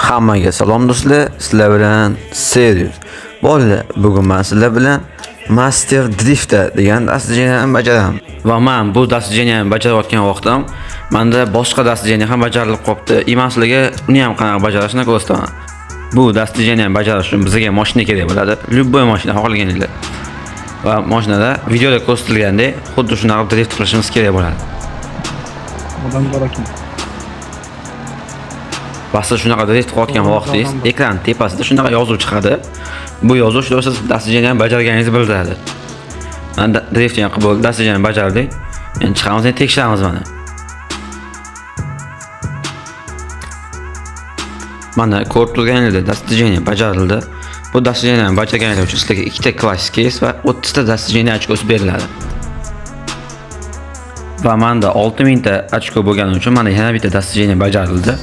Hammaga salom do'stlar, sizlar bilan Serius. Bolalar, bugun men sizlar bilan Master Drifter degan dasturni bajaraman. Va men bu dasturni bajarayotgan vaqtim menda boshqa dasturni ham bajarilib qopti. Emasligi uni ham qanaqa bajarishni ko'rsataman. Bu dasturni bajarish uchun bizga mashina kerak bo'ladi. Любой mashina xohlaganinglar. Va mashinada videoda ko'rsatilgandek xuddi shunaqa drift qilishimiz kerak bo'ladi. Odam bor ekan. Basta shunaqa drift qilayotgan vaqtingiz ekran tepasida shunaqa yozuv chiqadi. Bu yozuv shu siz dasturni bajarganingizni bildiradi. Mana drift qilib bo'ldi, dasturni bajardik. Endi chiqamiz, tekshiramiz mana. Mana ko'rib turganingizdek dasturni bajarildi. Bu dasturni bajarganingiz uchun sizlarga ikkita klassik case va 30 ta dasturni ochkosi beriladi. Va menda 6000 ta ochko bo'lgani uchun mana yana bitta dasturni bajarildi.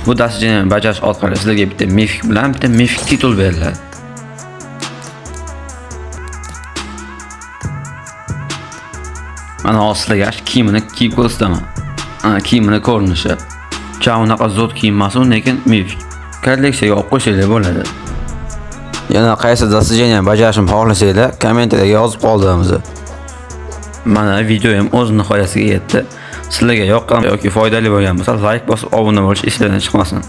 Bu dasturni bajarish orqali sizlarga bitta mifik bilan bitta mifik titul beriladi. Mana sizlarga kiyimini kiyib ko'rsataman. Kiyimini ko'rinishi. Unaqa zo'r kiyim emas, lekin mifik. Kolleksiyaga olib qo'yishinglar bo'ladi. Yana qaysi dasturni bajarishimni xohlasanglar, kommentariyga yozib qoldiramiz. Mana videoyim o'z nihoyasiga yetdi. Sizlarga yoqqan yoki foydali bo'lgan bo'lsa, like bosib obuna bo'lish esingizdan chiqmasin.